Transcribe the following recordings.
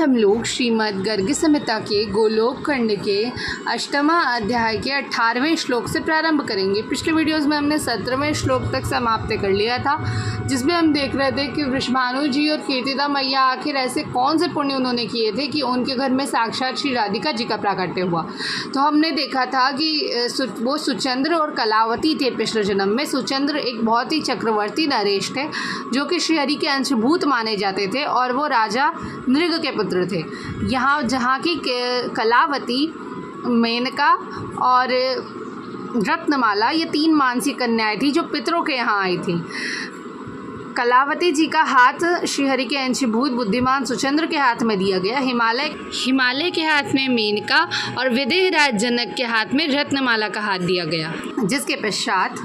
हम लोग श्रीमद् गर्ग संहिता के गोलोक खंड के 8वां अध्याय के 18वें श्लोक से प्रारंभ करेंगे। पिछले वीडियोस में हमने 17वें श्लोक तक समाप्त कर लिया था, जिसमें हम देख रहे थे कि वृषभानु जी और कीर्तिदा मैया आखिर ऐसे कौन से पुण्य उन्होंने किए थे कि उनके घर में साक्षात श्री राधिका जी का प्राकट्य हुआ। तो हमने देखा था कि वो सुचंद्र और कलावती थे। पिछले जन्म में सुचंद्र एक बहुत ही चक्रवर्ती नरेश थे, जो कि श्रीहरि के अंशभूत माने जाते थे और वो राजा नृग के पुत्र थे। जहाँ की कलावती, मेनका और रत्नमाला ये 3 मानसी कन्याएं थी जो पितरों के यहाँ आई थी। कलावती जी का हाथ श्रीहरि के अंशभूत बुद्धिमान सुचंद्र के हाथ में दिया गया, हिमालय के हाथ में मेनका और विदेहराज जनक के हाथ में रत्नमाला का हाथ दिया गया। जिसके पश्चात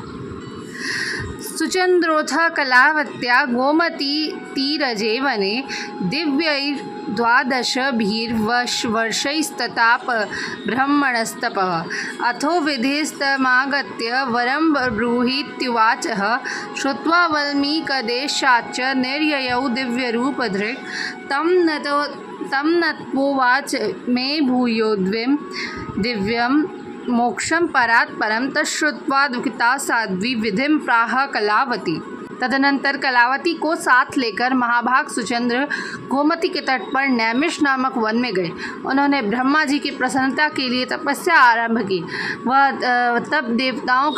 सुचंद्रोथ कलावत्या गोमती तीरजे वने दिव्यैर्द्वादशभिर्वर्षैस्तताप ब्रह्मणस्तपः अथो विधिस्तमागत्य वरं ब्रूहीत्युवाचः श्रुत्वा वल्मीकदेशाच्च निर्ययौ दिव्यरूपधृक् तं नत्वोवाच मे भूयोद्विं दिव्यं मोक्षं परात् परं तच्छ्रुत्वा दुःखिता साध्वी विधिं प्राह कलावती। तदनंतर कलावती को साथ लेकर महाभाग सुचंद्र गोमती के तट पर नैमिष नामक वन में गए। उन्होंने ब्रह्मा जी की प्रसन्नता के लिए तपस्या आरंभ की। वह तप देवताओं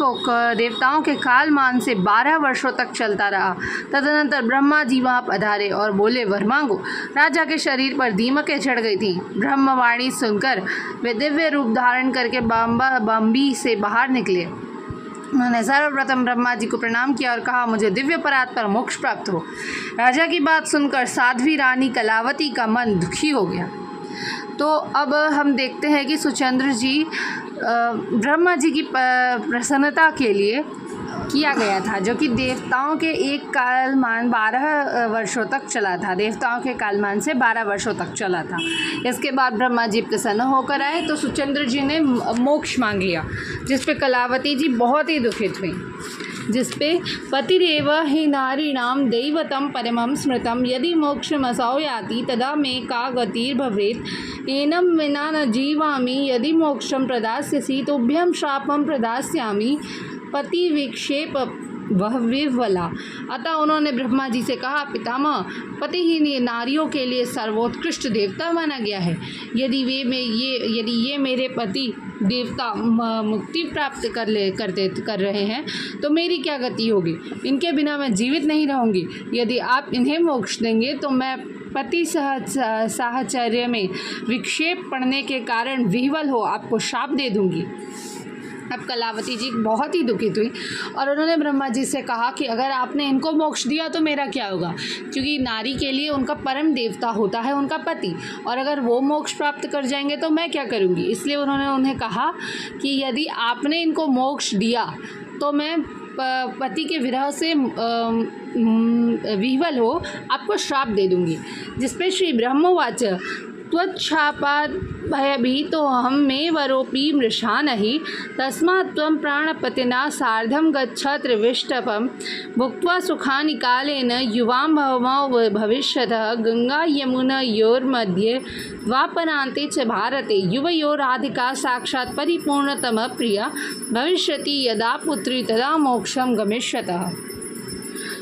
के कालमान से 12 वर्षों तक चलता रहा। तदनंतर ब्रह्मा जी वहाँ पधारे और बोले, वर मांगो। राजा के शरीर पर दीमकें चढ़ गई थी। ब्रह्मवाणी सुनकर वे दिव्य रूप धारण करके बम्बी से बाहर निकले। उन्होंने सर्वप्रथम ब्रह्मा जी को प्रणाम किया और कहा, मुझे दिव्य परात पर मोक्ष प्राप्त हो। राजा की बात सुनकर साध्वी रानी कलावती का मन दुखी हो गया। तो अब हम देखते हैं कि सुचंद्र जी ब्रह्मा जी की प्रसन्नता के लिए किया गया था, जो कि देवताओं के एक कालमान 12 वर्षों तक चला था। देवताओं के कालमान से 12 वर्षों तक चला था। इसके बाद ब्रह्मा जी प्रसन्न होकर आए तो सुचंद्र जी ने मोक्ष मांग लिया, जिस पे कलावती जी बहुत ही दुखित हुई। जिसपे पतिरेव हि नारीणां दैवतं परमं स्मृतं यदि मोक्षमसौ याति तदा मे का गतिर्भवेत् एनं विना न जीवामि यदि मोक्षं प्रदास्यसि तोभ्यं शापं प्रदास्यामि पति विक्षेप वह विह्वला। अतः उन्होंने ब्रह्मा जी से कहा, पितामह, पतिहीन नारियों के लिए सर्वोत्कृष्ट देवता माना गया है। यदि ये मेरे पति देवता मुक्ति प्राप्त कर रहे हैं तो मेरी क्या गति होगी। इनके बिना मैं जीवित नहीं रहूँगी। यदि आप इन्हें मोक्ष देंगे तो मैं पति साहचर्य में विक्षेप पड़ने के कारण विह्वल हो आपको शाप दे दूँगी। अब कलावती जी बहुत ही दुखित हुई और उन्होंने ब्रह्मा जी से कहा कि अगर आपने इनको मोक्ष दिया तो मेरा क्या होगा, क्योंकि नारी के लिए उनका परम देवता होता है उनका पति, और अगर वो मोक्ष प्राप्त कर जाएंगे तो मैं क्या करूँगी। इसलिए उन्होंने उन्हें कहा कि यदि आपने इनको मोक्ष दिया तो मैं पति के विरह से विह्वल हो आपको श्राप दे दूँगी। जिसपे श्री ब्रह्मवाच त्वच्छापात् भयभीतो अहं मे वरोऽपि मृषा नहि तस्मात् त्वं प्राणपतिना सार्धं गच्छ त्रिविष्टपं भुक्त्वा सुखानि कालेन युवां भवमो भविष्यतः गंगा यमुनयोर्मध्ये द्वापरान्ते च भारते युवयोराधिका साक्षात् परिपूर्णतमः प्रिया भविष्यति यदा पुत्री तदा मोक्षं गमिष्यतः।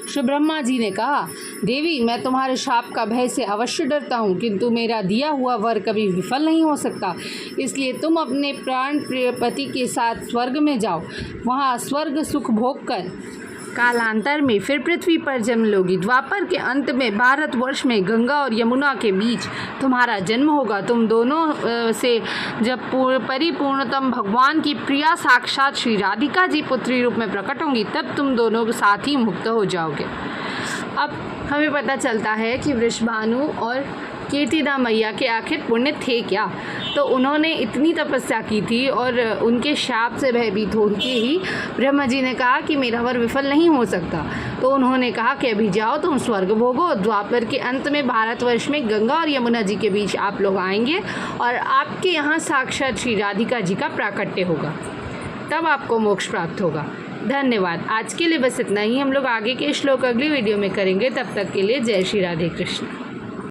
श्री ब्रह्मा जी ने कहा, देवी, मैं तुम्हारे शाप का भय से अवश्य डरता हूँ, किंतु मेरा दिया हुआ वर कभी विफल नहीं हो सकता। इसलिए तुम अपने प्राण प्रिय पति के साथ स्वर्ग में जाओ। वहाँ स्वर्ग सुख भोग कर कालांतर में फिर पृथ्वी पर जन्म लोगी। द्वापर के अंत में भारतवर्ष में गंगा और यमुना के बीच तुम्हारा जन्म होगा। तुम दोनों से जब परिपूर्णतम भगवान की प्रिया साक्षात श्री राधिका जी पुत्री रूप में प्रकट होंगी तब तुम दोनों साथ ही मुक्त हो जाओगे। अब हमें पता चलता है कि वृषभानु और कीर्तिदा मैया के आखिर पुण्य थे क्या। तो उन्होंने इतनी तपस्या की थी और उनके शाप से भयभीत होकर ही ब्रह्मा जी ने कहा कि मेरा वर विफल नहीं हो सकता। तो उन्होंने कहा कि अभी जाओ तुम स्वर्ग भोगो। द्वापर के अंत में भारतवर्ष में गंगा और यमुना जी के बीच आप लोग आएंगे और आपके यहाँ साक्षात श्री राधिका जी का प्राकट्य होगा, तब आपको मोक्ष प्राप्त होगा। धन्यवाद। आज के लिए बस इतना ही। हम लोग आगे के श्लोक अगली वीडियो में करेंगे। तब तक के लिए जय श्री राधे कृष्ण।